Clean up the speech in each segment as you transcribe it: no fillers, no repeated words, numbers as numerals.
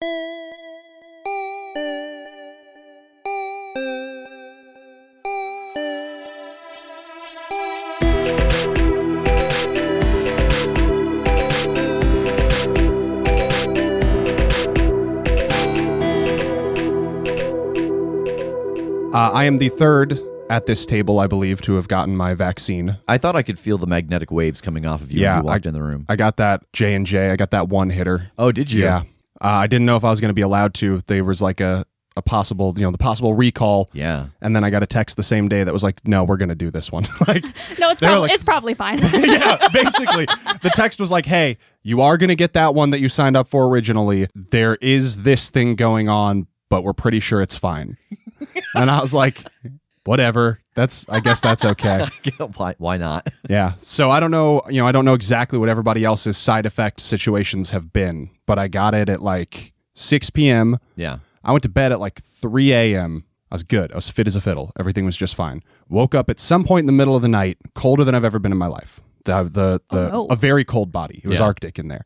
I am the third at this table, I believe, to have gotten my vaccine. I thought I could feel the magnetic waves coming off of you when you walked in the room. I got that J&J. I got that one hitter. Oh, did you? Yeah. I didn't know if I was going to be allowed to. There was like a possible, the possible recall. Yeah. And then I got a text the same day that was like, no, we're going to do this one. Like, no, it's probably fine. Yeah, basically. The text was like, hey, you are going to get that one that you signed up for originally. There is this thing going on, but we're pretty sure it's fine. And I was like, whatever. I guess that's okay. Why not? Yeah. So I don't know, I don't know exactly what everybody else's side effect situations have been, but I got it at like 6 p.m. Yeah. I went to bed at like 3 a.m. I was good. I was fit as a fiddle. Everything was just fine. Woke up at some point in the middle of the night, colder than I've ever been in my life. A very cold body. It was Arctic in there.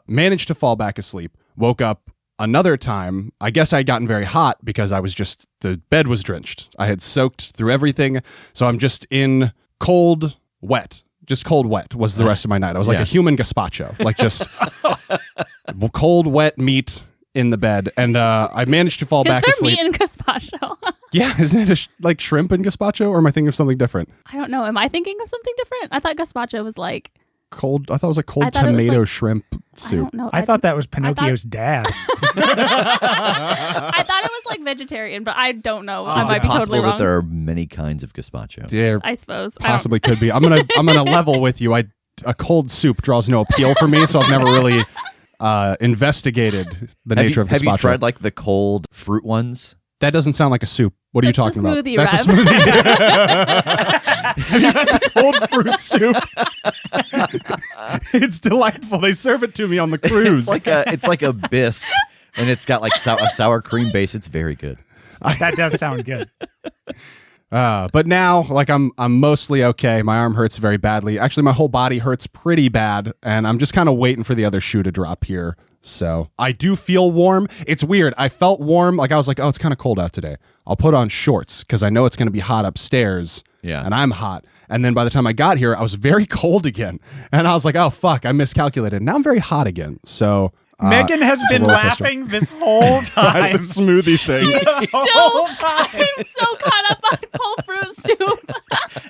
Managed to fall back asleep. Woke up another time. I guess I had gotten very hot because the bed was drenched. I had soaked through everything. So I'm just in cold, wet. Just cold, wet was the rest of my night. I was like a human gazpacho. Like just cold, wet meat in the bed. And I managed to fall back asleep. Is there meat in gazpacho? Yeah, isn't it like shrimp in gazpacho? Or am I thinking of something different? I don't know. Am I thinking of something different? I thought gazpacho was like... cold. I thought it was like cold tomato shrimp soup. I don't know. I thought that was Pinocchio's dad. I thought it was like vegetarian, but I don't know. I might be totally wrong. That there are many kinds of gazpacho. There I suppose. Possibly could be. I'm gonna level with you. A cold soup draws no appeal for me, so I've never really investigated the nature of gazpacho. Have you tried like the cold fruit ones? That doesn't sound like a soup. What are you talking about? Smoothie, That's Rev. a smoothie. Cold fruit soup. It's delightful. They serve it to me on the cruise. It's like a bisque, and it's got like a sour cream base. It's very good. That does sound good. But now, like I'm mostly okay. My arm hurts very badly. Actually, my whole body hurts pretty bad, and I'm just kind of waiting for the other shoe to drop here. So I do feel warm. It's weird. I felt warm. Like I was like, oh, it's kind of cold out today. I'll put on shorts because I know it's going to be hot upstairs. Yeah. And I'm hot. And then by the time I got here, I was very cold again. And I was like, oh, fuck, I miscalculated. Now I'm very hot again. So Megan has been laughing this whole time. The smoothie thing. I'm so caught up on cold fruit soup.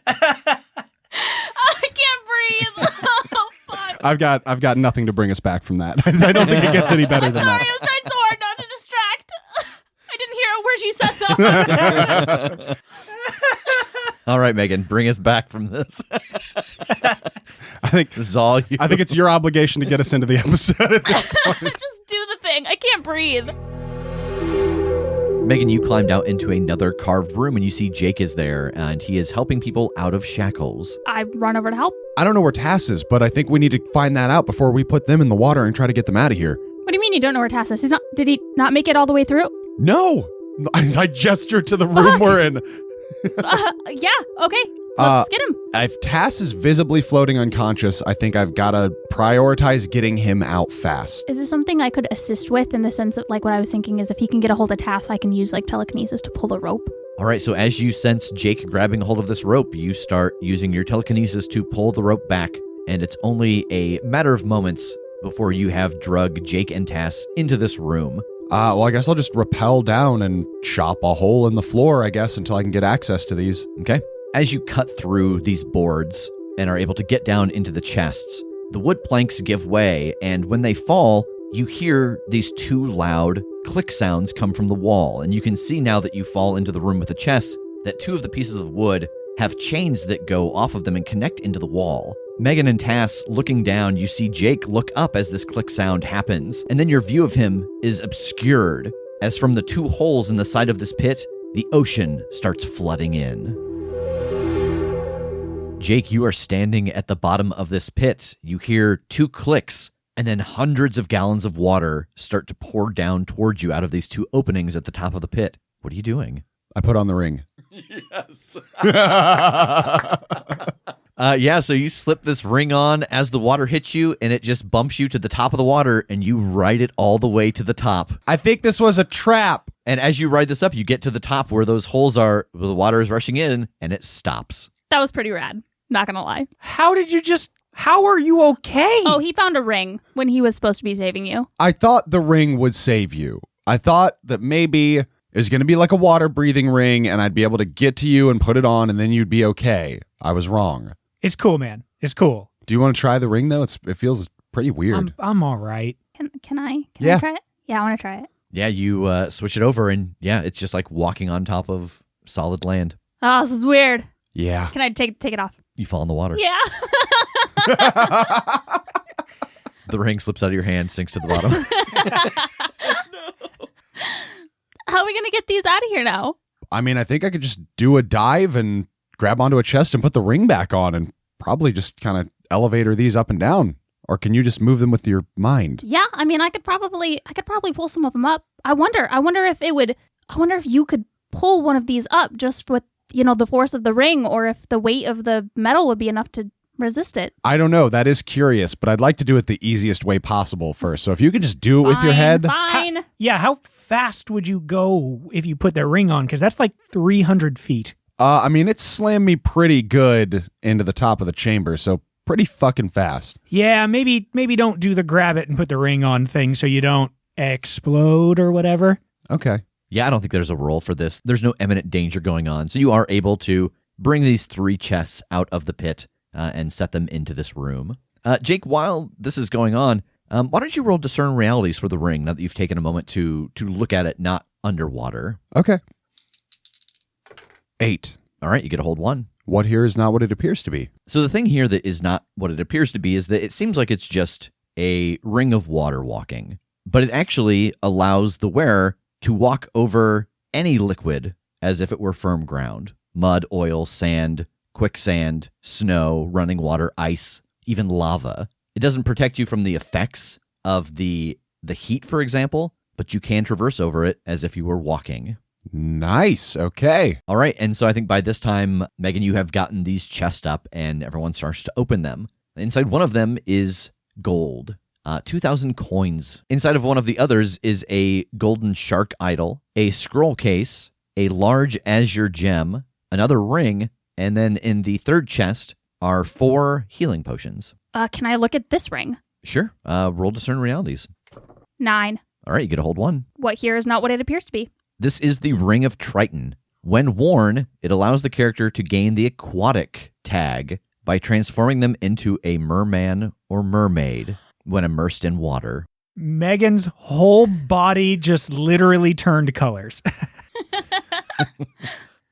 I can't breathe. Oh, fuck. I've got nothing to bring us back from that. I don't think it gets any better than Sorry, that. I was trying so hard not to distract. I didn't hear a word she said though. All right, Megan, bring us back from this. I think this is all you. I think it's your obligation to get us into the episode at this point. Just do the thing. I can't breathe. Megan, you climbed out into another carved room and you see Jake is there and he is helping people out of shackles. I run over to help. I don't know where Tass is, but I think we need to find that out before we put them in the water and try to get them out of here. What do you mean you don't know where Tass is? Did he not make it all the way through? No! I gestured to the room we're in. Yeah, okay. Let's get him. If Tass is visibly floating unconscious, I think I've got to prioritize getting him out fast. Is this something I could assist with in the sense of, like, what I was thinking is if he can get a hold of Tass, I can use, like, telekinesis to pull the rope? All right, so as you sense Jake grabbing hold of this rope, you start using your telekinesis to pull the rope back, and it's only a matter of moments before you have drug Jake and Tass into this room. Well, I guess I'll just rappel down and chop a hole in the floor, I guess, until I can get access to these. Okay. As you cut through these boards and are able to get down into the chests, the wood planks give way, and when they fall, you hear these two loud click sounds come from the wall, and you can see now that you fall into the room with the chest that two of the pieces of wood have chains that go off of them and connect into the wall. Megan and Tass, looking down, you see Jake look up as this click sound happens, and then your view of him is obscured as from the two holes in the side of this pit, the ocean starts flooding in. Jake, you are standing at the bottom of this pit. You hear two clicks, and then hundreds of gallons of water start to pour down towards you out of these two openings at the top of the pit. What are you doing? I put on the ring. Yes. So you slip this ring on as the water hits you, and it just bumps you to the top of the water, and you ride it all the way to the top. I think this was a trap. And as you ride this up, you get to the top where those holes are, where the water is rushing in, and it stops. That was pretty rad. Not gonna lie. How are you okay? Oh, he found a ring when he was supposed to be saving you. I thought the ring would save you. I thought that maybe it was going to be like a water-breathing ring, and I'd be able to get to you and put it on, and then you'd be okay. I was wrong. It's cool, man. It's cool. Do you want to try the ring, though? It feels pretty weird. I'm all right. Can I Yeah. try it? Yeah, I want to try it. Yeah, you switch it over, and it's just like walking on top of solid land. Oh, this is weird. Yeah. Can I take it off? You fall in the water. Yeah. The ring slips out of your hand, sinks to the bottom. How are we going to get these out of here now? I mean, I think I could just do a dive and grab onto a chest and put the ring back on and probably just kind of elevator these up and down. Or can you just move them with your mind? Yeah, I mean, I could probably pull some of them up. I wonder if you could pull one of these up just with, the force of the ring, or if the weight of the metal would be enough to resist it. I don't know. That is curious, but I'd like to do it the easiest way possible first. So if you could just do it with your head. Fine. How fast would you go if you put that ring on? Because that's like 300 feet. I mean, it slammed me pretty good into the top of the chamber, so pretty fucking fast. Yeah, maybe don't do the grab it and put the ring on thing so you don't explode or whatever. Okay. Yeah, I don't think there's a roll for this. There's no imminent danger going on. So you are able to bring these 3 chests out of the pit and set them into this room. Jake, while this is going on, why don't you roll Discern Realities for the ring now that you've taken a moment to look at it not underwater? Okay. 8. All right, you get a hold 1. What here is not what it appears to be. So the thing here that is not what it appears to be is that it seems like it's just a ring of water walking, but it actually allows the wearer to walk over any liquid as if it were firm ground. Mud, oil, sand, quicksand, snow, running water, ice, even lava. It doesn't protect you from the effects of the heat, for example, but you can traverse over it as if you were walking. Nice. Okay. All right, and so I think by this time, Megan, you have gotten these chests up, and everyone starts to open them. Inside one of them is gold. 2,000 coins. Inside of one of the others is a golden shark idol, a scroll case, a large azure gem, another ring, and then in the third chest are 4 healing potions. Can I look at this ring? Sure. Roll Discern Realities. 9. All right, you get a hold 1. What here is not what it appears to be. This is the Ring of Triton. When worn, it allows the character to gain the aquatic tag by transforming them into a merman or mermaid when immersed in water. Megan's whole body just literally turned colors.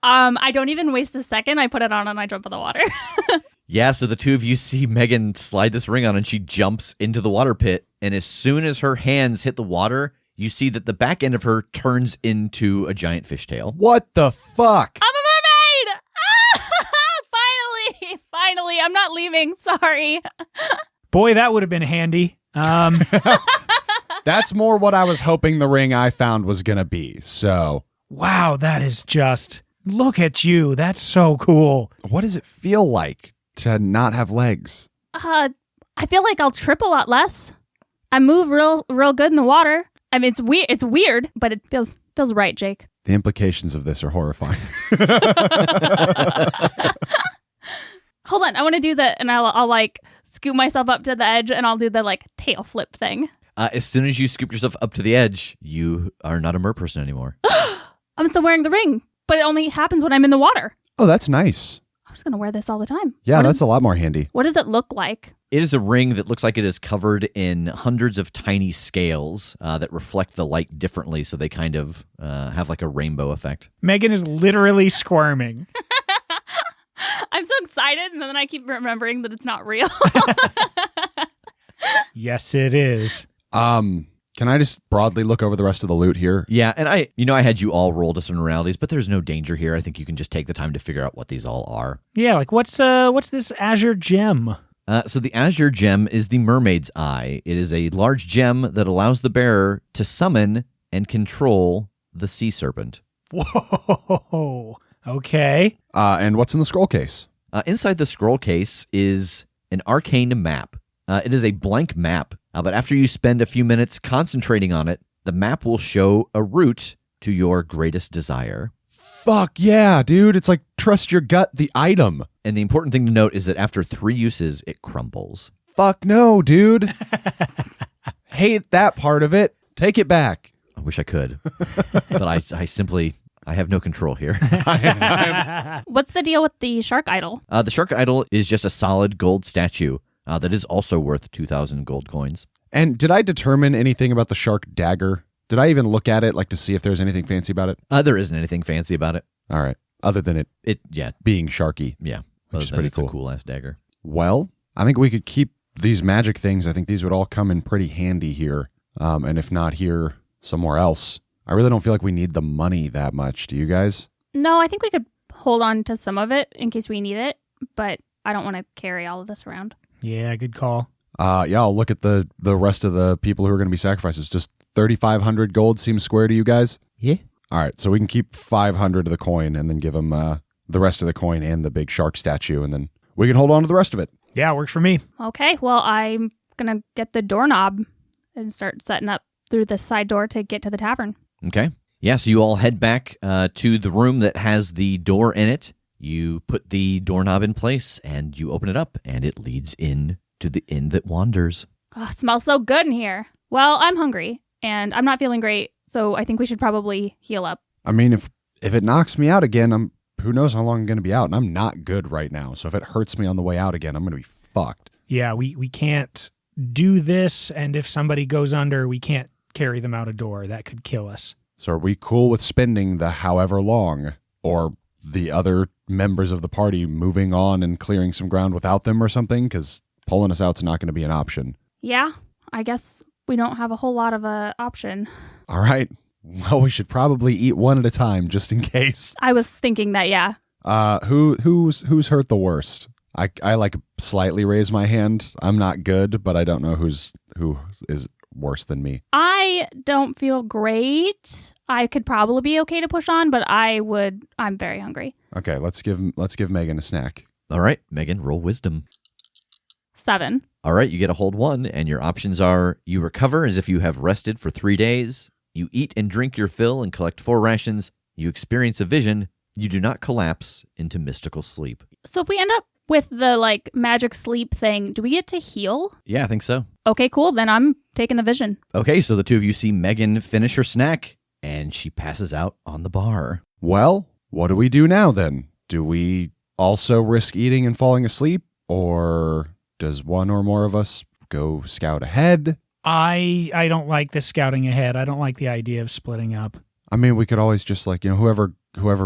I don't even waste a second. I put it on and I jump in the water. Yeah, so the two of you see Megan slide this ring on and she jumps into the water pit. And as soon as her hands hit the water, you see that the back end of her turns into a giant fishtail. What the fuck? I'm a mermaid! Finally, I'm not leaving. Sorry. Boy, that would have been handy. That's more what I was hoping the ring I found was going to be. So, wow, that is just... Look at you. That's so cool. what does it feel like to not have legs? I feel like I'll trip a lot less. I move real good in the water. I mean, it's weird, but it feels right, Jake. The implications of this are horrifying. Hold on, I want to do that, and I'll like scoop myself up to the edge, and I'll do the like tail flip thing. As soon as you scoop yourself up to the edge, you are not a mer person anymore. I'm still wearing the ring, but it only happens when I'm in the water. Oh, that's nice. I'm just gonna wear this all the time. Yeah, that's a lot more handy. What does it look like? It is a ring that looks like it is covered in hundreds of tiny scales that reflect the light differently, so they kind of have like a rainbow effect. Megan is literally squirming. I'm so excited, and then I keep remembering that it's not real. Yes, it is. Can I just broadly look over the rest of the loot here? Yeah, and I had you all roll Discern Realities, but there's no danger here. I think you can just take the time to figure out what these all are. Yeah, like what's this azure gem? So the azure gem is the mermaid's eye. It is a large gem that allows the bearer to summon and control the sea serpent. Whoa. Okay. And what's in the scroll case? Inside the scroll case is an arcane map. It is a blank map, but after you spend a few minutes concentrating on it, the map will show a route to your greatest desire. Fuck yeah, dude. It's like trust your gut, the item. And the important thing to note is that after 3 uses, it crumbles. Fuck no, dude. Hate that part of it. Take it back. I wish I could, but I have no control here. What's the deal with the shark idol? The shark idol is just a solid gold statue that is also worth 2,000 gold coins. And did I determine anything about the shark dagger? Did I even look at it to see if there's anything fancy about it? There isn't anything fancy about it. All right. Other than it being sharky. Yeah. Which is pretty cool. It's a cool-ass dagger. Well, I think we could keep these magic things. I think these would all come in pretty handy here. And if not here, somewhere else. I really don't feel like we need the money that much. Do you guys? No, I think we could hold on to some of it in case we need it, but I don't want to carry all of this around. Yeah, good call. I'll look at the rest of the people who are going to be sacrifices. Just 3,500 gold seems square to you guys? Yeah. All right, so we can keep 500 of the coin and then give them the rest of the coin and the big shark statue, and then we can hold on to the rest of it. Yeah, works for me. Okay, well, I'm going to get the doorknob and start setting up through the side door to get to the tavern. Okay. Yeah, so you all head back to the room that has the door in it. You put the doorknob in place, and you open it up, and it leads in to the inn that wanders. Oh, it smells so good in here. Well, I'm hungry, and I'm not feeling great, so I think we should probably heal up. I mean, if it knocks me out again, who knows how long I'm going to be out, and I'm not good right now. So if it hurts me on the way out again, I'm going to be fucked. Yeah, we can't do this, and if somebody goes under, we can't carry them out a door. That could kill us. So are we cool with spending the however long, or the other members of the party moving on and clearing some ground without them or something? Because pulling us out's not going to be an option. Yeah, I guess we don't have a whole lot of a option. All right. Well, we should probably eat one at a time just in case. I was thinking that, yeah. Who's hurt the worst? I slightly raise my hand. I'm not good, but I don't know who is worse than me. I don't feel great. I could probably be okay to push on, but I'm very hungry. Okay, let's give Megan a snack. All right, Megan, roll wisdom. 7. All right, you get a hold 1, and your options are you recover as if you have rested for 3 days, you eat and drink your fill and collect 4 rations, you experience a vision, you do not collapse into mystical sleep. So if we end up with the magic sleep thing, do we get to heal? Yeah, I think so. Okay, cool. Then I'm taking the vision. Okay, so the two of you see Megan finish her snack, and she passes out on the bar. Well, what do we do now then? Do we also risk eating and falling asleep, or does one or more of us go scout ahead? I don't like the scouting ahead. I don't like the idea of splitting up. I mean, we could always just whoever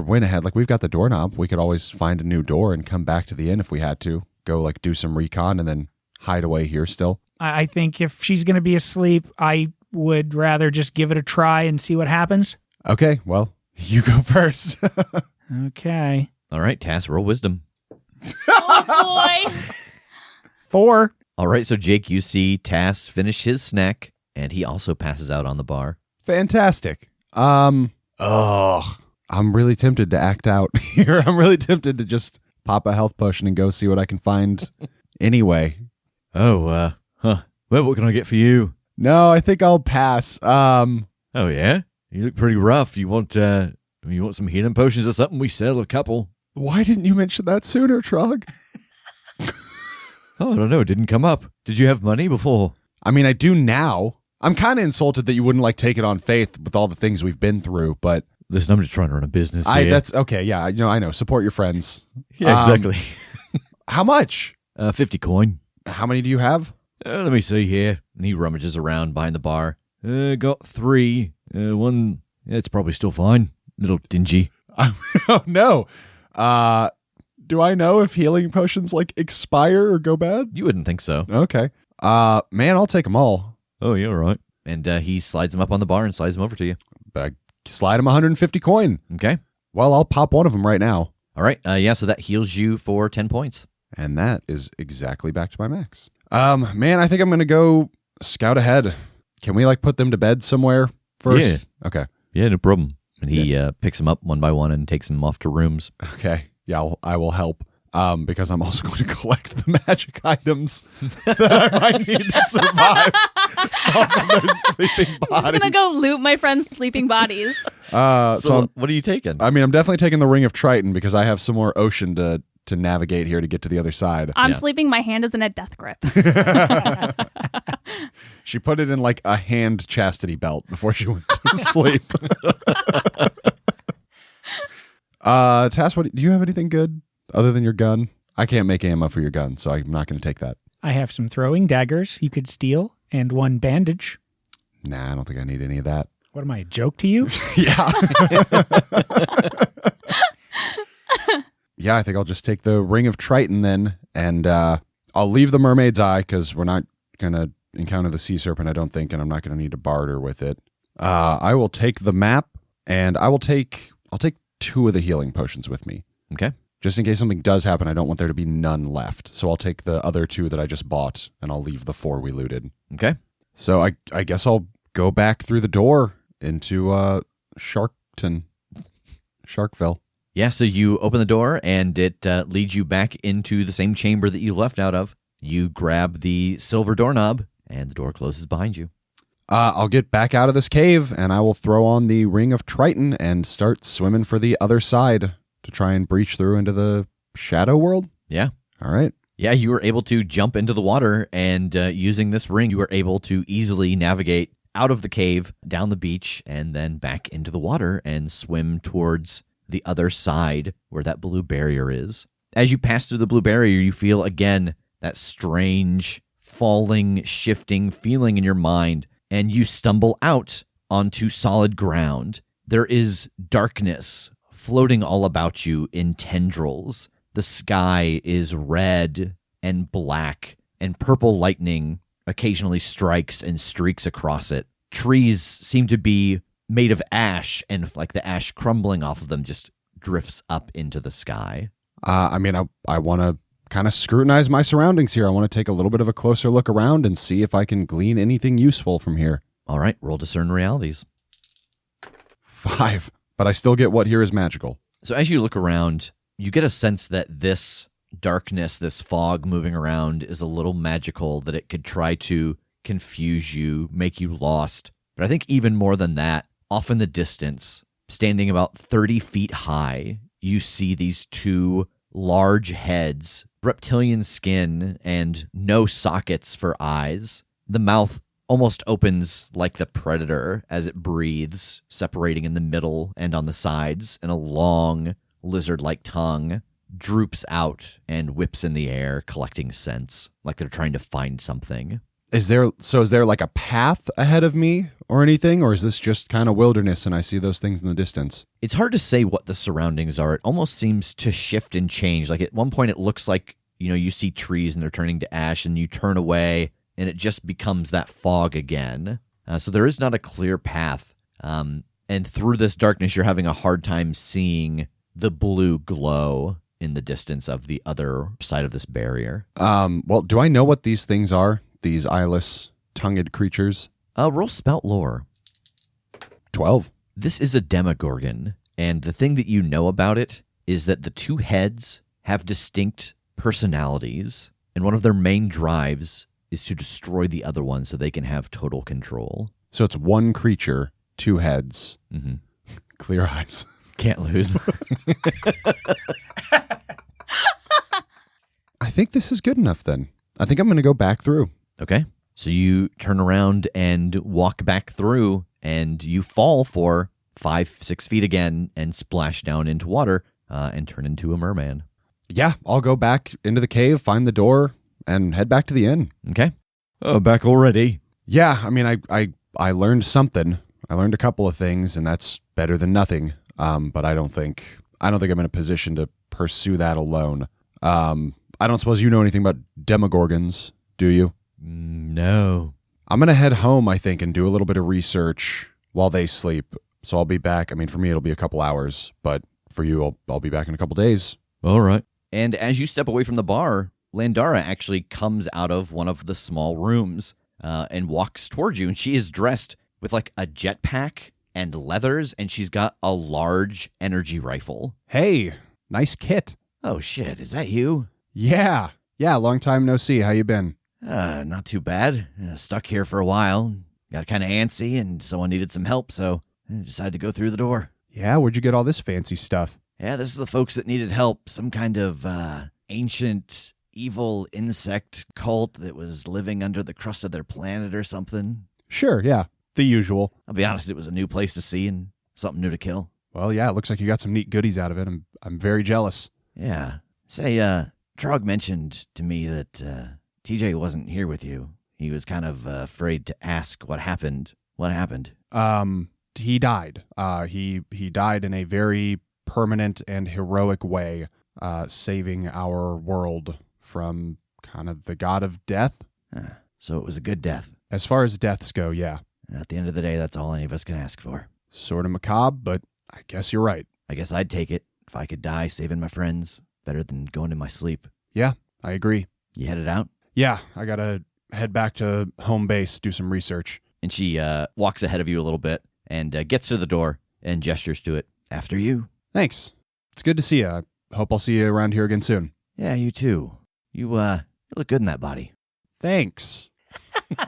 went ahead, we've got the doorknob. We could always find a new door and come back to the inn if we had to. Go do some recon and then hide away here still. I think if she's going to be asleep, I would rather just give it a try and see what happens. Okay, well, you go first. Okay. All right, Tass, roll wisdom. Oh, boy. 4. All right, so Jake, you see Tass finish his snack, and he also passes out on the bar. Fantastic. I'm really tempted to act out here. I'm really tempted to just pop a health potion and go see what I can find anyway. Oh, well, what can I get for you? No, I think I'll pass. Oh, yeah? You look pretty rough. You want some healing potions or something? We sell a couple. Why didn't you mention that sooner, Trog? Oh, I don't know. It didn't come up. Did you have money before? I mean, I do now. I'm kind of insulted that you wouldn't take it on faith with all the things we've been through, but listen, I'm just trying to run a business here. That's okay. Yeah, I know. Support your friends. Yeah, exactly. How much? 50 coin. How many do you have? Let me see here. And he rummages around behind the bar. Got 3. One, it's probably still fine. Little dingy. Oh, no. Do I know if healing potions expire or go bad? You wouldn't think so. Okay. Man, I'll take them all. Oh, yeah, all right. And he slides them up on the bar and slides them over to you. Slide him 150 coin. Okay. Well, I'll pop one of them right now. All right. Yeah, so that heals you for 10 points. And that is exactly back to my max. Man, I think I'm going to go scout ahead. Can we put them to bed somewhere first? Yeah. Okay. Yeah, no problem. And he picks them up one by one and takes them off to rooms. Okay. Yeah, I will help. because I'm also going to collect the magic items that I might need to survive off of their sleeping bodies. I'm just gonna go loot my friend's sleeping bodies. So what are you taking? I mean, I'm definitely taking the Ring of Triton because I have some more ocean to navigate here to get to the other side. I'm sleeping. My hand is in a death grip. She put it in like a hand chastity belt before she went to sleep. Tass, do you have anything good other than your gun? I can't make ammo for your gun, so I'm not going to take that. I have some throwing daggers you could steal and one bandage. Nah, I don't think I need any of that. What am I, a joke to you? Yeah. Yeah, I think I'll just take the Ring of Triton then, and I'll leave the Mermaid's Eye because we're not going to encounter the Sea Serpent, I don't think, and I'm not going to need to barter with it. I will take the map, and I'll take 2 of the healing potions with me. Okay. Just in case something does happen, I don't want there to be none left. So I'll take the other 2 that I just bought, and I'll leave the 4 we looted. Okay. So I guess I'll go back through the door into Sharkville. Yeah, so you open the door, and it leads you back into the same chamber that you left out of. You grab the silver doorknob, and the door closes behind you. I'll get back out of this cave, and I will throw on the Ring of Triton and start swimming for the other side to try and breach through into the shadow world. Yeah. All right. Yeah, you were able to jump into the water, and using this ring, you were able to easily navigate out of the cave, down the beach, and then back into the water and swim towards the other side where that blue barrier is. As you pass through the blue barrier, you feel again that strange, falling, shifting feeling in your mind, and you stumble out onto solid ground. There is darkness floating all about you in tendrils. The sky is red and black, and purple lightning occasionally strikes and streaks across it. Trees seem to be made of ash, and like the ash crumbling off of them just drifts up into the sky. I want to kind of scrutinize my surroundings here. I want to take a little bit of a closer look around and see if I can glean anything useful from here. All right, roll discern realities. 5, but I still get what here is magical. So as you look around, you get a sense that this darkness, this fog moving around is a little magical, that it could try to confuse you, make you lost. But I think even more than that, off in the distance, standing about 30 feet high, you see these 2 large heads, reptilian skin, and no sockets for eyes. The mouth almost opens like the predator as it breathes, separating in the middle and on the sides, and a long lizard-like tongue droops out and whips in the air, collecting scents, like they're trying to find something. Is there like a path ahead of me or anything, or is this just kind of wilderness and I see those things in the distance? It's hard to say what the surroundings are. It almost seems to shift and change. Like at one point it looks like, you see trees and they're turning to ash, and you turn away and it just becomes that fog again. So there is not a clear path. And through this darkness, you're having a hard time seeing the blue glow in the distance of the other side of this barrier. Well, do I know what these things are? These eyeless, tongued creatures? Roll spout lore. 12. This is a demogorgon, and the thing that you know about it is that the 2 heads have distinct personalities, and one of their main drives is to destroy the other one so they can have total control. So it's one creature, 2 heads, clear eyes. Can't lose. I think this is good enough then. I think I'm going to go back through. Okay. So you turn around and walk back through, and you fall for 5-6 feet again and splash down into water and turn into a merman. Yeah, I'll go back into the cave, find the door, and head back to the inn. Okay. Oh, back already? Yeah, I mean, I learned something. I learned a couple of things, and that's better than nothing. But I don't think I'm in a position to pursue that alone. I don't suppose you know anything about demogorgons, do you? No. I'm going to head home, I think, and do a little bit of research while they sleep. So I'll be back. I mean, for me, it'll be a couple hours, but for you, I'll be back in a couple days. All right. And as you step away from the bar, Landara actually comes out of one of the small rooms and walks towards you, and she is dressed with like a jetpack and leathers, and she's got a large energy rifle. Hey, nice kit. Oh, shit. Is that you? Yeah. Yeah, long time no see. How you been? Not too bad. Stuck here for a while. Got kind of antsy, and someone needed some help, so I decided to go through the door. Yeah, where'd you get all this fancy stuff? Yeah, this is the folks that needed help. Some kind of ancient, evil insect cult that was living under the crust of their planet or something. Sure, yeah. The usual. I'll be honest, it was a new place to see and something new to kill. Well, yeah, it looks like you got some neat goodies out of it. I'm very jealous. Yeah. Say, Trog mentioned to me that TJ wasn't here with you. He was kind of afraid to ask what happened. What happened? He died. He died in a very permanent and heroic way, saving our world from kind of the god of death. So it was a good death. As far as deaths go, yeah. At the end of the day, that's all any of us can ask for. Sort of macabre, but I guess you're right. I guess I'd take it if I could die saving my friends. Better than going in my sleep. Yeah, I agree. You headed out? Yeah, I gotta head back to home base, do some research. And she walks ahead of you a little bit and gets to the door and gestures to it. After you. Thanks. It's good to see you. I hope I'll see you around here again soon. Yeah, you too. You look good in that body. Thanks.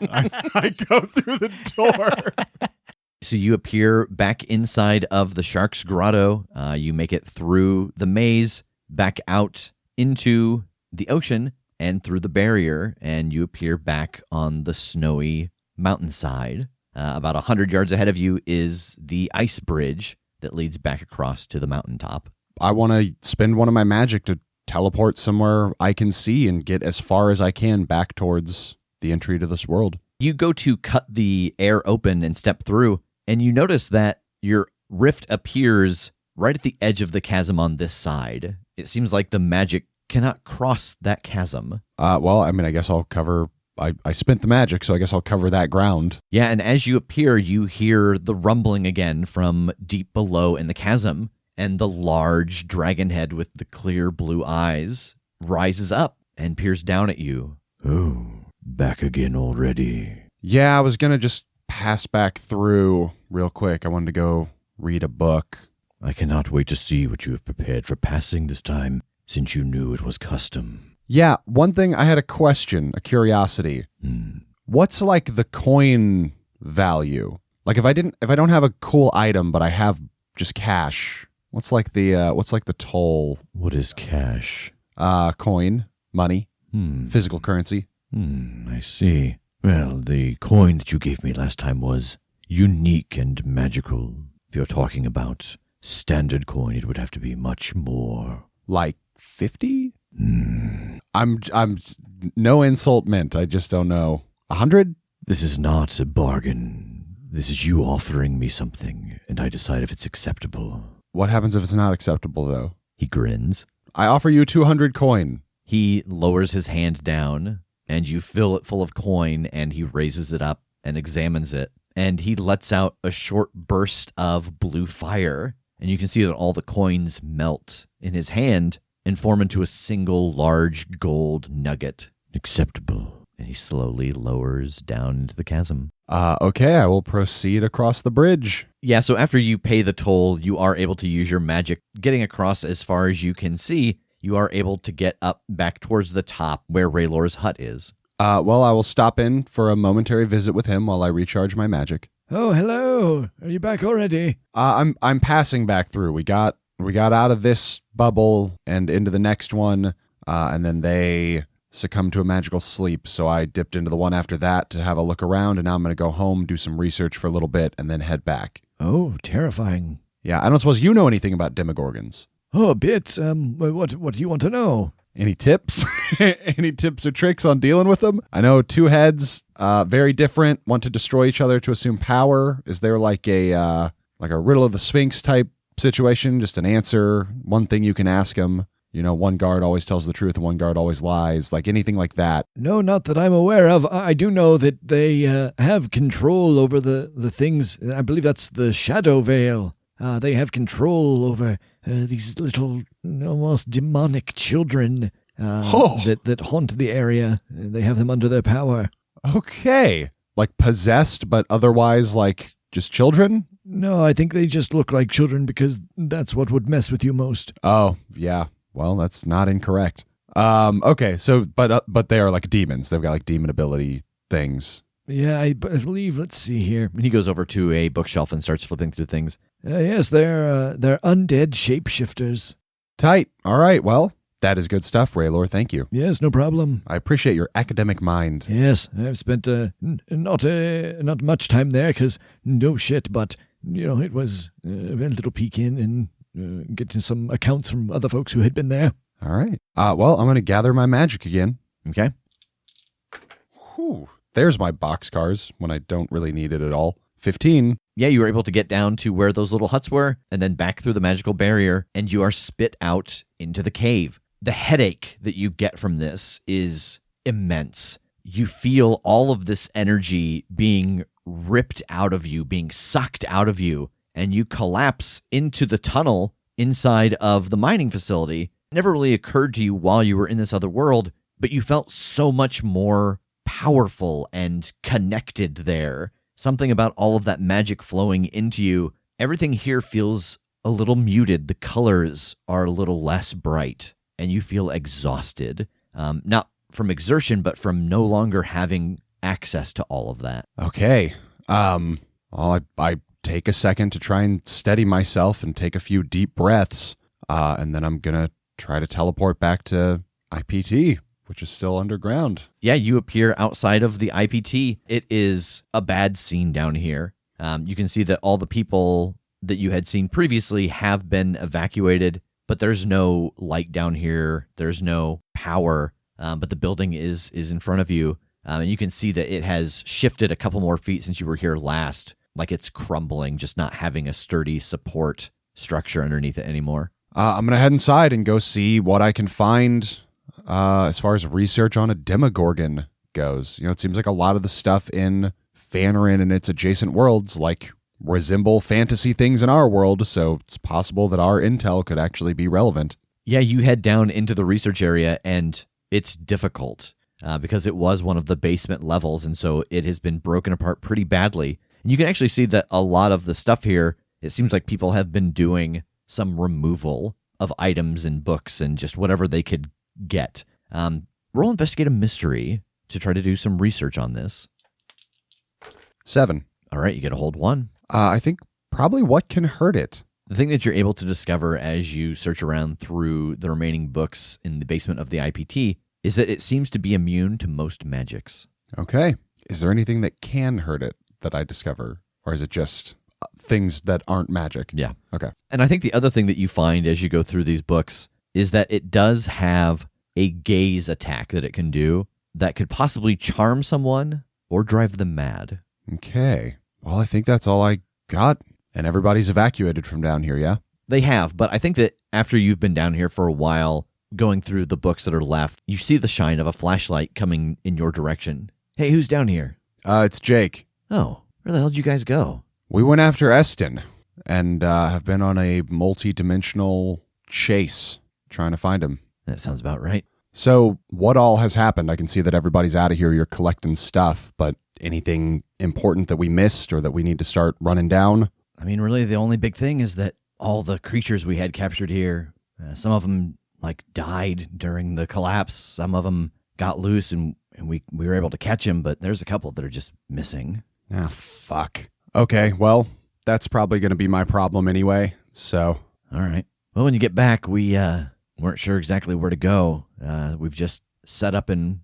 I go through the door. So you appear back inside of the Shark's Grotto. You make it through the maze, back out into the ocean, and through the barrier, and you appear back on the snowy mountainside. About 100 yards ahead of you is the ice bridge that leads back across to the mountaintop. I want to spend one of my magic to teleport somewhere I can see and get as far as I can back towards the entry to this world. You go to cut the air open and step through, and you notice that your rift appears right at the edge of the chasm on this side. It seems like the magic cannot cross that chasm. Well, I mean, I guess I'll cover... I spent the magic, so I guess I'll cover that ground. Yeah, and as you appear, you hear the rumbling again from deep below in the chasm, and the large dragon head with the clear blue eyes rises up and peers down at you. Oh, back again already. Yeah, I was going to just pass back through real quick. I wanted to go read a book. I cannot wait to see what you have prepared for passing this time, since you knew it was custom. Yeah, one thing I had a question, a curiosity. What's like the coin value? Like if I don't have a cool item, but I have just cash, what's like the toll? What is cash? Coin, money, physical currency. I see. Well, the coin that you gave me last time was unique and magical. If you're talking about standard coin, it would have to be much more. Like 50? I'm no insult meant. I just don't know. 100? This is not a bargain. This is you offering me something, and I decide if it's acceptable. What happens if it's not acceptable, though? He grins. I offer you 200 coin. He lowers his hand down, and you fill it full of coin, and he raises it up and examines it. And he lets out a short burst of blue fire, and you can see that all the coins melt in his hand and form into a single large gold nugget. Acceptable. And he slowly lowers down into the chasm. Okay, I will proceed across the bridge. Yeah, so after you pay the toll, you are able to use your magic. Getting across as far as you can see, you are able to get up back towards the top where Raylor's hut is. Well, I will stop in for a momentary visit with him while I recharge my magic. Oh, hello. Are you back already? I'm passing back through. We got out of this bubble and into the next one, and then they succumbed to a magical sleep, so I dipped into the one after that to have a look around, and now I'm going to go home, do some research for a little bit, and then head back. Oh, terrifying. Yeah, I don't suppose you know anything about demogorgons. Oh, a bit. What do you want to know? Any tips? Any tips or tricks on dealing with them? I know two heads, very different, want to destroy each other to assume power. Is there like a riddle of the Sphinx type situation, just an answer, one thing you can ask them? You know, one guard always tells the truth and one guard always lies, like anything like that. No, not that I'm aware of. I do know that they have control over the things. I believe that's the Shadow Veil. They have control over these little, almost demonic children that haunt the area. They have them under their power. Okay. Like possessed, but otherwise like just children? No, I think they just look like children because that's what would mess with you most. Oh, yeah. Well, that's not incorrect. Okay, so but they are like demons. They've got like demon ability things. Yeah, I believe. Let's see here. And he goes over to a bookshelf and starts flipping through things. Yes, they're undead shapeshifters. Tight. All right. Well, that is good stuff, Raylor. Thank you. Yes, no problem. I appreciate your academic mind. Yes, I've spent not much time there because no shit, but it was a little peek in and getting some accounts from other folks who had been there. All right. Well, I'm going to gather my magic again. Okay. Whew. There's my boxcars when I don't really need it at all. 15. Yeah, you were able to get down to where those little huts were and then back through the magical barrier, and you are spit out into the cave. The headache that you get from this is immense. You feel all of this energy being ripped out of you, being sucked out of you, and you collapse into the tunnel inside of the mining facility. It never really occurred to you while you were in this other world, but you felt so much more powerful and connected there. Something about all of that magic flowing into you. Everything here feels a little muted. The colors are a little less bright, and you feel exhausted. Not from exertion, but from no longer having access to all of that. Okay. Well, I take a second to try and steady myself and take a few deep breaths, and then I'm going to try to teleport back to IPT, which is still underground. Yeah, you appear outside of the IPT. It is a bad scene down here. You can see that all the people that you had seen previously have been evacuated, but there's no light down here. There's no power, but the building is in front of you. And you can see that it has shifted a couple more feet since you were here last, like it's crumbling, just not having a sturdy support structure underneath it anymore. I'm going to head inside and go see what I can find as far as research on a Demogorgon goes. It seems like a lot of the stuff in Fanarin and its adjacent worlds resemble fantasy things in our world, so it's possible that our intel could actually be relevant. Yeah, you head down into the research area, and it's difficult because it was one of the basement levels, and so it has been broken apart pretty badly. And you can actually see that a lot of the stuff here, it seems like people have been doing some removal of items and books and just whatever they could get. Roll investigate a mystery to try to do some research on this. 7. All right, you get a hold 1. I think probably what can hurt it. The thing that you're able to discover as you search around through the remaining books in the basement of the IPT is that it seems to be immune to most magics. Okay. Is there anything that can hurt it that I discover? Or is it just things that aren't magic? Yeah. Okay. And I think the other thing that you find as you go through these books is that it does have a gaze attack that it can do that could possibly charm someone or drive them mad. Okay. Well, I think that's all I got. And everybody's evacuated from down here, yeah? They have, but I think that after you've been down here for a while, going through the books that are left, you see the shine of a flashlight coming in your direction. Hey, who's down here? It's Jake. Oh, where the hell did you guys go? We went after Estin and have been on a multi-dimensional chase trying to find him. That sounds about right. So what all has happened? I can see that everybody's out of here. You're collecting stuff, but anything important that we missed or that we need to start running down? I mean, really, the only big thing is that all the creatures we had captured here, some of them died during the collapse. Some of them got loose and we were able to catch them, but there's a couple that are just missing. Ah, fuck. Okay, well, that's probably going to be my problem anyway, so. All right. Well, when you get back, we weren't sure exactly where to go. We've just set up in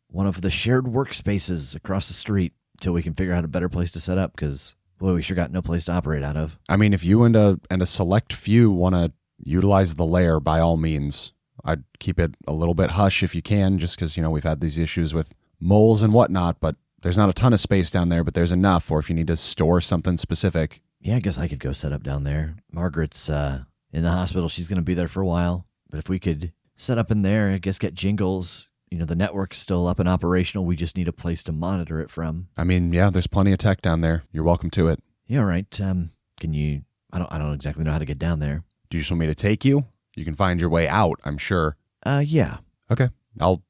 one of the shared workspaces across the street until we can figure out a better place to set up, because, boy, we sure got no place to operate out of. I mean, if you and a select few want to utilize the lair, by all means. I'd keep it a little bit hush if you can, just because, we've had these issues with moles and whatnot, but there's not a ton of space down there, but there's enough, or if you need to store something specific. Yeah, I guess I could go set up down there. Margaret's in the hospital. She's going to be there for a while. But if we could set up in there, I guess get Jingles. The network's still up and operational. We just need a place to monitor it from. I mean, yeah, there's plenty of tech down there. You're welcome to it. Yeah, all right. Can you... I don't exactly know how to get down there. Do you just want me to take you? You can find your way out, I'm sure. Yeah. Okay. I'll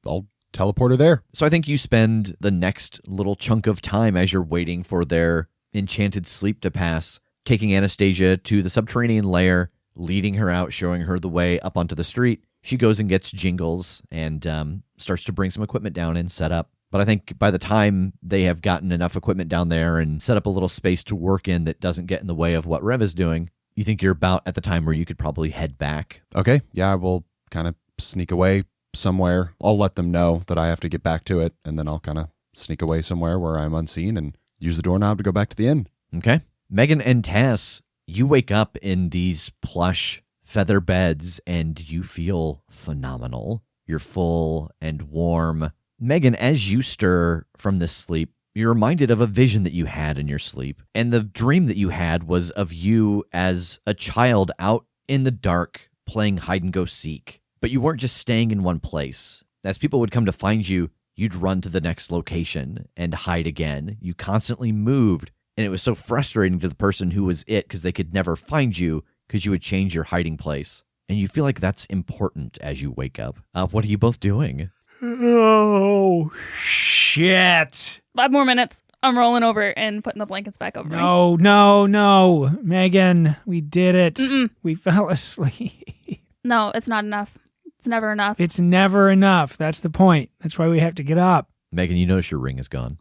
teleport her there. So I think you spend the next little chunk of time as you're waiting for their enchanted sleep to pass, taking Anastasia to the subterranean lair, leading her out, showing her the way up onto the street. she goes and gets Jingles and starts to bring some equipment down and set up. But I think by the time they have gotten enough equipment down there and set up a little space to work in that doesn't get in the way of what Rev is doing, you think you're about at the time where you could probably head back. Okay, yeah, I will kind of sneak away somewhere. I'll let them know that I have to get back to it, and then I'll kind of sneak away somewhere where I'm unseen and use the doorknob to go back to the inn. Okay. Megan and Tass, you wake up in these plush feather beds and you feel phenomenal. You're full and warm. Megan, as you stir from this sleep, you're reminded of a vision that you had in your sleep. And the dream that you had was of you as a child out in the dark playing hide and go seek. But you weren't just staying in one place. As people would come to find you, you'd run to the next location and hide again. You constantly moved, and it was so frustrating to the person who was it because they could never find you because you would change your hiding place. And you feel like that's important as you wake up. What are you both doing? Oh, shit. 5 more minutes. I'm rolling over and putting the blankets back over me. No. Megan, we did it. Mm-mm. We fell asleep. No, it's not enough. It's never enough. It's never enough. That's the point. That's why we have to get up. Megan, you notice your ring is gone.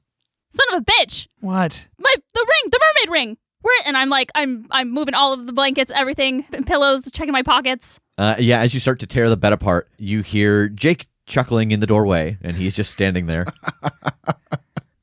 Son of a bitch! What? The mermaid ring. And I'm like, I'm moving all of the blankets, everything, pillows, checking my pockets. Yeah, as you start to tear the bed apart, you hear Jake chuckling in the doorway, and he's just standing there.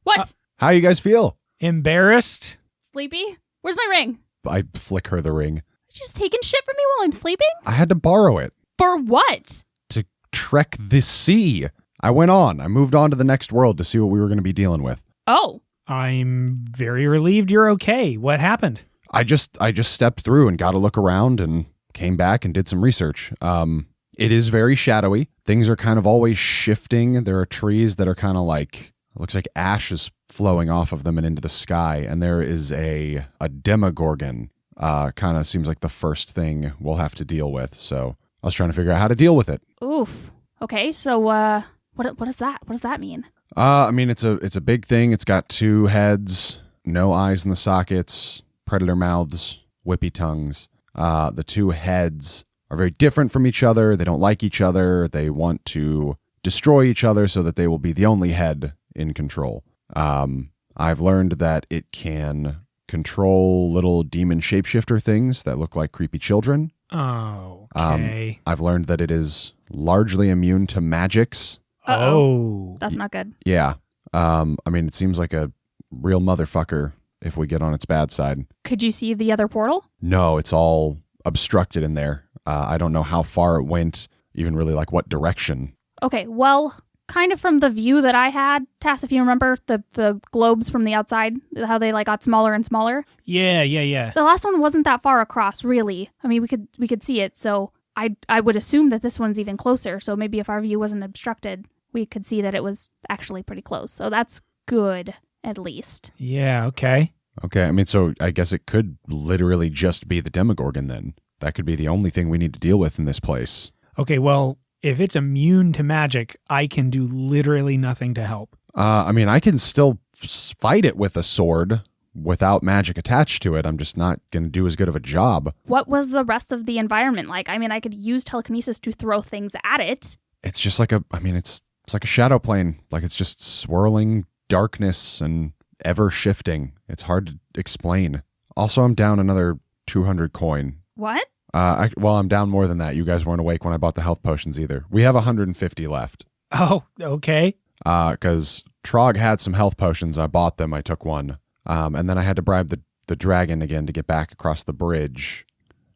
What? How you guys feel? Embarrassed? Sleepy? Where's my ring? I flick her the ring. Did you just taking shit from me while I'm sleeping? I had to borrow it For what? to trek the sea. I moved on to the next world to see what we were going to be dealing with. Oh. I'm very relieved you're okay. What happened? I just stepped through and got a look around and came back and did some research. It is very shadowy. Things are kind of always shifting. There are trees that are kind of like, it looks like ash is flowing off of them and into the sky. And there is a demogorgon, kind of seems like the first thing we'll have to deal with. So I was trying to figure out how to deal with it. Oof. Okay, so what is that? What does that mean? I mean, it's a big thing. It's got 2 heads, no eyes in the sockets, predator mouths, whippy tongues. The 2 heads are very different from each other. They don't like each other. They want to destroy each other so that they will be the only head in control. I've learned that it can control little demon shapeshifter things that look like creepy children. Oh, okay. I've learned that it is largely immune to magics. Oh. That's not good. Yeah. I mean, it seems like a real motherfucker if we get on its bad side. Could you see the other portal? No, it's all obstructed in there. I don't know how far it went, even really like what direction. Okay, well, kind of from the view that I had, Tass, if you remember the globes from the outside, how they like got smaller and smaller. Yeah. The last one wasn't that far across, really. I mean, we could see it, so I would assume that this one's even closer. So maybe if our view wasn't obstructed, we could see that it was actually pretty close. So that's good, at least. Yeah, okay. Okay, I mean, so I guess it could literally just be the Demogorgon then. That could be the only thing we need to deal with in this place. Okay, well, if it's immune to magic, I can do literally nothing to help. I mean, I can still fight it with a sword without magic attached to it. I'm just not going to do as good of a job. What was the rest of the environment like? I mean, I could use telekinesis to throw things at it. It's just like it's like a shadow plane. Like it's just swirling darkness and ever shifting. It's hard to explain. Also, I'm down another 200 coin. What? I'm down more than that. You guys weren't awake when I bought the health potions either. We have 150 left. Oh, okay. Because Trog had some health potions. I bought them. I took one. And then I had to bribe the dragon again to get back across the bridge.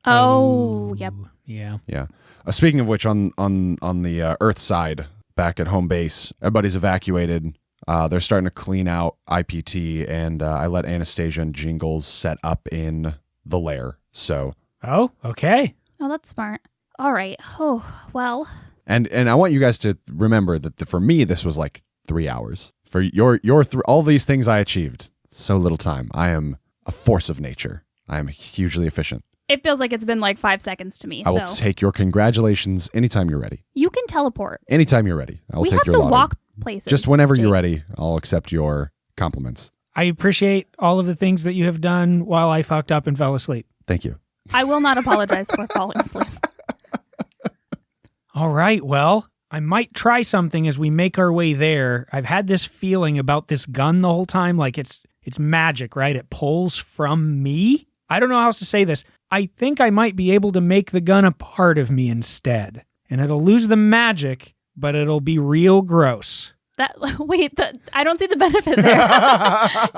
Oh, yep. Yeah. Yeah. Speaking of which, on the Earth side, back at home base, everybody's evacuated. They're starting to clean out IPT, and I let Anastasia and Jingles set up in the lair. So. Oh, okay. Oh, that's smart. All right. Oh, well. And I want you guys to remember that for me, this was like 3 hours. For all these things I achieved, so little time. I am a force of nature. I am hugely efficient. It feels like it's been like 5 seconds to me. I will take your congratulations anytime you're ready. You can teleport. Anytime you're ready. I will we take have your to lottery. walk places. Just whenever Jake. you're ready, I'll accept your compliments. I appreciate all of the things that you have done while I fucked up and fell asleep. Thank you. I will not apologize for falling asleep. All right, well, I might try something as we make our way there. I've had this feeling about this gun the whole time, like it's magic, right? It pulls from me. I don't know how else to say this. I think I might be able to make the gun a part of me instead. And it'll lose the magic, but it'll be real gross. I don't see the benefit there.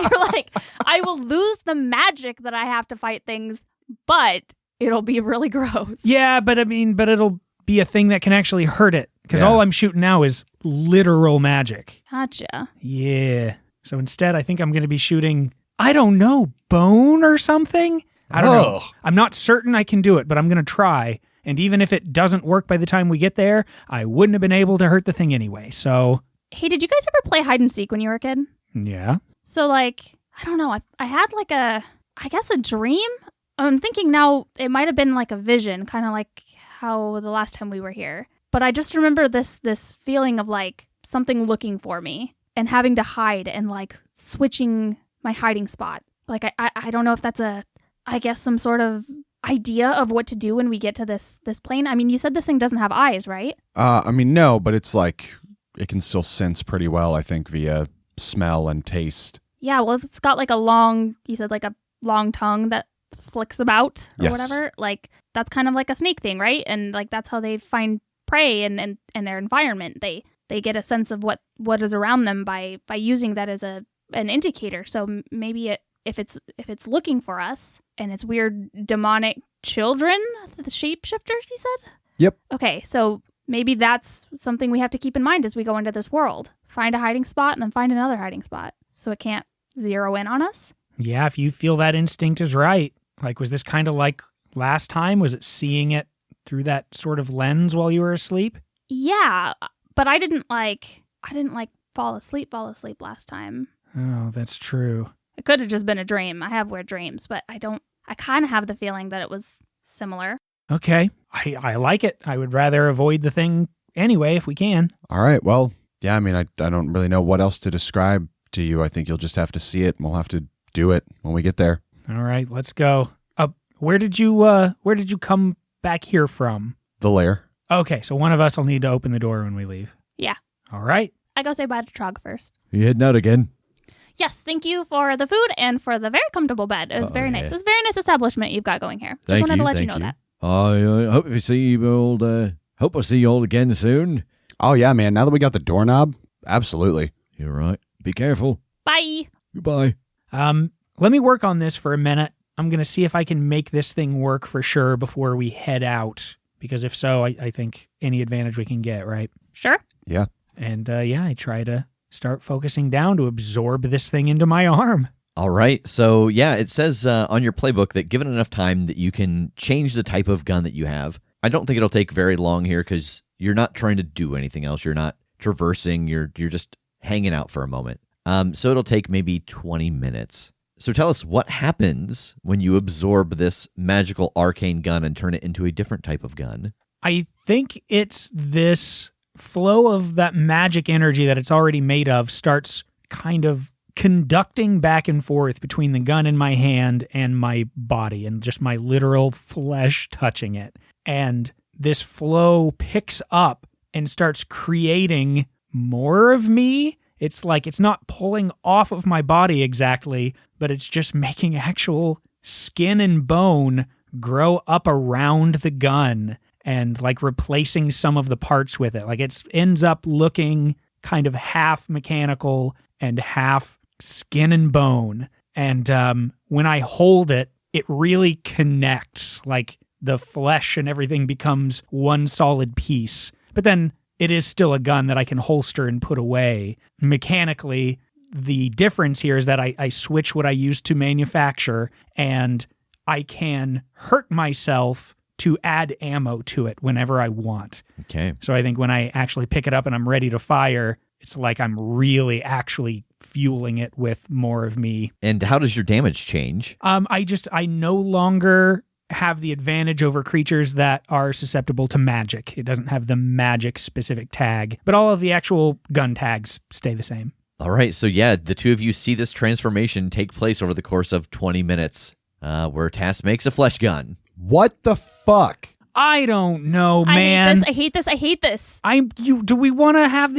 You're like, I will lose the magic that I have to fight things, but it'll be really gross. Yeah, but it'll be a thing that can actually hurt it. Because all I'm shooting now is literal magic. Gotcha. Yeah. So instead, I think I'm going to be shooting, I don't know, bone or something? I don't know. I'm not certain I can do it, but I'm going to try. And even if it doesn't work by the time we get there, I wouldn't have been able to hurt the thing anyway. So... Hey, did you guys ever play hide and seek when you were a kid? Yeah. So, like, I don't know. I had like a dream. I'm thinking now it might have been like a vision, kind of like how the last time we were here. But I just remember this feeling of like something looking for me and having to hide and like switching my hiding spot. Like, I don't know if that's some sort of idea of what to do when we get to this plane. I mean, you said this thing doesn't have eyes, right? No, but it's like... It can still sense pretty well, I think, via smell and taste. Yeah, well, if it's got like a long tongue that flicks about or whatever, like that's kind of like a snake thing, right? And like that's how they find prey and their environment. They get a sense of what is around them by using that as an indicator. So maybe if it's looking for us and it's weird demonic children, the shapeshifters, you said? Yep. Okay, so maybe that's something we have to keep in mind as we go into this world. Find a hiding spot and then find another hiding spot so it can't zero in on us. Yeah, if you feel that instinct is right. Like, was this kind of like last time? Was it seeing it through that sort of lens while you were asleep? Yeah, but I didn't fall asleep last time. Oh, that's true. It could have just been a dream. I have weird dreams, but I kind of have the feeling that it was similar. Okay. I like it. I would rather avoid the thing anyway if we can. All right. Well, yeah, I mean, I don't really know what else to describe to you. I think you'll just have to see it, and we'll have to do it when we get there. All right, let's go. Where did you come back here from? The lair. Okay, so one of us will need to open the door when we leave. Yeah. All right. I go say bye to Trog first. Are you heading out again? Yes, thank you for the food and for the very comfortable bed. It was very nice. It's a very nice establishment you've got going here. Just wanted to let you know that. I hope we see you all. Hope I'll see you all again soon. Oh yeah, man. Now that we got the doorknob, absolutely. You're right. Be careful. Bye. Goodbye. Let me work on this for a minute. I'm going to see if I can make this thing work for sure before we head out. Because if so, I think any advantage we can get, right? Sure. Yeah. And I try to start focusing down to absorb this thing into my arm. All right. So, yeah, it says on your playbook that given enough time that you can change the type of gun that you have. I don't think it'll take very long here because you're not trying to do anything else. You're not traversing. You're just hanging out for a moment. So it'll take maybe 20 minutes. So tell us what happens when you absorb this magical arcane gun and turn it into a different type of gun. I think it's this flow of that magic energy that it's already made of starts kind of conducting back and forth between the gun in my hand and my body and just my literal flesh touching it. And this flow picks up and starts creating more of me. It's like it's not pulling off of my body exactly, but it's just making actual skin and bone grow up around the gun and like replacing some of the parts with it. Like it ends up looking kind of half mechanical and half skin and bone. And when I hold it, it really connects. Like the flesh and everything becomes one solid piece. But then it is still a gun that I can holster and put away. Mechanically, the difference here is that I switch what I use to manufacture, and I can hurt myself to add ammo to it whenever I want. Okay. So I think when I actually pick it up and I'm ready to fire, it's like I'm really actually fueling it with more of me. And how does your damage change? I no longer have the advantage over creatures that are susceptible to magic. It doesn't have the magic specific tag, but all of the actual gun tags stay the same. All right, so yeah, the two of you see this transformation take place over the course of 20 minutes, where Tass makes a flesh gun. What the fuck? I don't know, man. I hate this. Do we want to have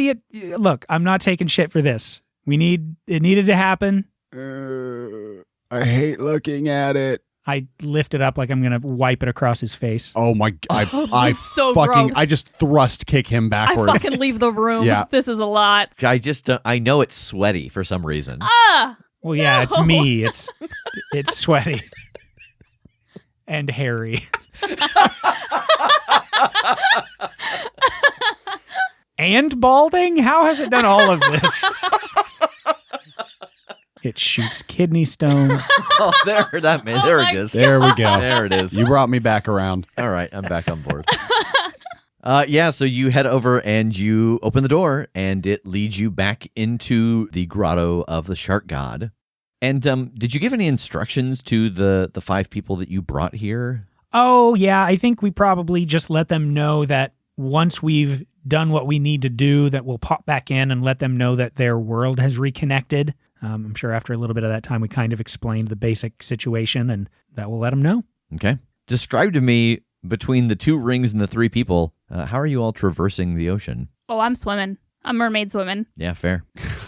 look, I'm not taking shit for this. It needed to happen. I hate looking at it. I lift it up like I'm going to wipe it across his face. Oh my God. I so fucking, gross. I just thrust kick him backwards. I fucking leave the room. Yeah. This is a lot. I know it's sweaty for some reason. Ah! Well, yeah, No. It's me. It's sweaty. And hairy. And balding? How has it done all of this? It shoots kidney stones. Oh, there my it is. There we go. There it is. You brought me back around. All right, I'm back on board. So you head over and you open the door, and it leads you back into the grotto of the shark god. And did you give any instructions to the 5 people that you brought here? Oh, yeah. I think we probably just let them know that once we've done what we need to do, that we'll pop back in and let them know that their world has reconnected. I'm sure after a little bit of that time, we kind of explained the basic situation, and that will let them know. Okay. Describe to me, between the 2 rings and the 3 people, how are you all traversing the ocean? Oh, I'm swimming. I'm mermaid swimming. Yeah, fair.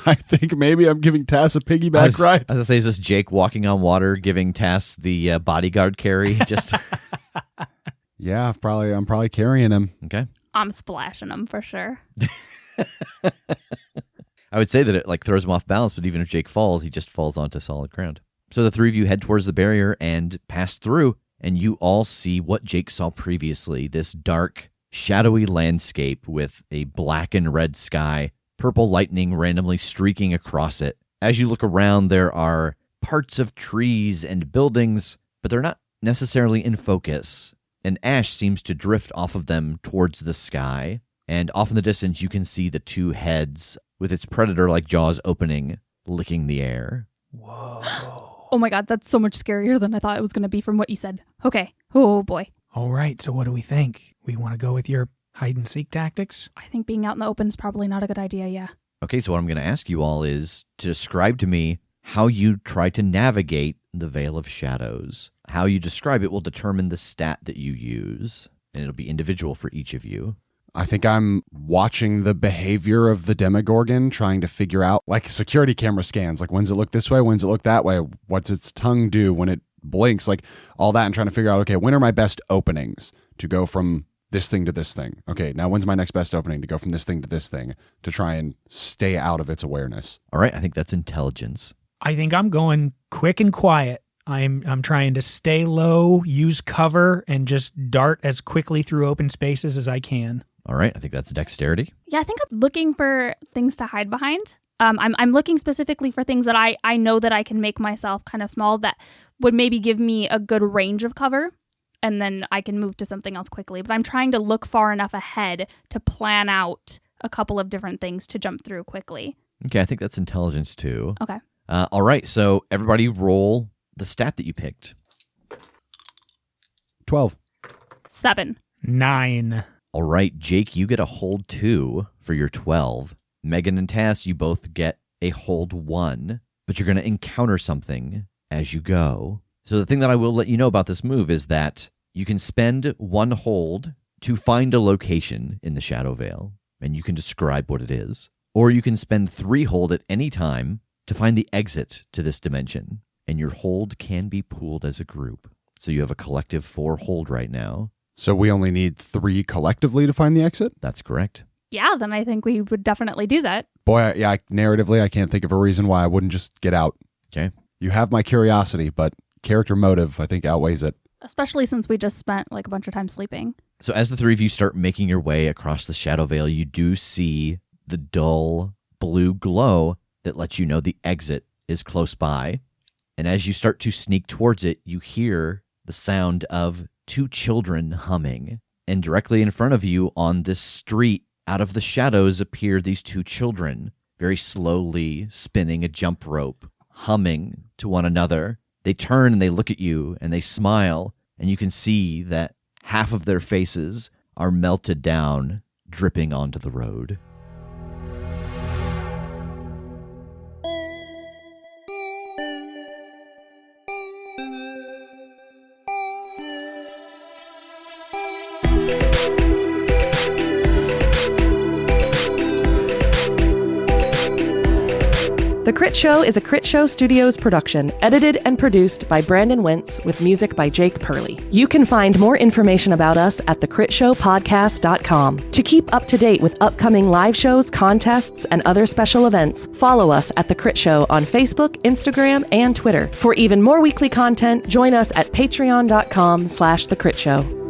I think maybe I'm giving Tass a piggyback ride. As I say, is this Jake walking on water, giving Tass the bodyguard carry? Just Yeah, I'm probably carrying him. okay. I'm splashing them for sure. I would say that it throws him off balance, but even if Jake falls, he just falls onto solid ground. So the 3 of you head towards the barrier and pass through, and you all see what Jake saw previously, this dark, shadowy landscape with a black and red sky, purple lightning randomly streaking across it. As you look around, there are parts of trees and buildings, but they're not necessarily in focus, and ash seems to drift off of them towards the sky, and off in the distance you can see the 2 heads with its predator-like jaws opening, licking the air. Whoa. Oh my God, that's so much scarier than I thought it was going to be from what you said. Okay. Oh boy. All right, so what do we think? We want to go with your hide-and-seek tactics? I think being out in the open is probably not a good idea, yeah. Okay, so what I'm going to ask you all is to describe to me how you try to navigate the Veil of Shadows. How you describe it will determine the stat that you use, and it'll be individual for each of you. I think I'm watching the behavior of the Demogorgon, trying to figure out, like security camera scans, like when's it look this way, when's it look that way, what's its tongue do when it blinks, like all that, and trying to figure out, okay, when are my best openings to go from this thing to this thing? Okay, now when's my next best opening to go from this thing to this thing, to try and stay out of its awareness? All right, I think that's intelligence. I think I'm going quick and quiet. I'm trying to stay low, use cover, and just dart as quickly through open spaces as I can. All right, I think that's dexterity. Yeah, I think I'm looking for things to hide behind. I'm looking specifically for things that I know that I can make myself kind of small that would maybe give me a good range of cover, and then I can move to something else quickly. But I'm trying to look far enough ahead to plan out a couple of different things to jump through quickly. Okay, I think that's intelligence too. Okay. All right, so everybody roll the stat that you picked. 12. 7. 9. All right, Jake, you get a hold 2 for your 12. Megan and Tass, you both get a hold 1, but you're going to encounter something as you go. So the thing that I will let you know about this move is that you can spend 1 hold to find a location in the Shadow Veil, and you can describe what it is. Or you can spend 3 hold at any time to find the exit to this dimension, and your hold can be pooled as a group. So you have a collective 4 hold right now. So we only need 3 collectively to find the exit? That's correct. Yeah, then I think we would definitely do that. Boy, narratively, I can't think of a reason why I wouldn't just get out. Okay. You have my curiosity, but character motive, I think, outweighs it. Especially since we just spent like a bunch of time sleeping. So as the 3 of you start making your way across the Shadow Veil, you do see the dull blue glow that lets you know the exit is close by. And as you start to sneak towards it, you hear the sound of 2 children humming. And directly in front of you on this street, out of the shadows, appear these 2 children, very slowly spinning a jump rope, humming to one another. They turn and they look at you and they smile, and you can see that half of their faces are melted down, dripping onto the road. The Critshow is a Critshow Studios production, edited and produced by Brandon Wentz with music by Jake Purley. You can find more information about us at thecritshowpodcast.com. To keep up to date with upcoming live shows, contests, and other special events, follow us at The Crit Show on Facebook, Instagram, and Twitter. For even more weekly content, join us at patreon.com/thecritShow.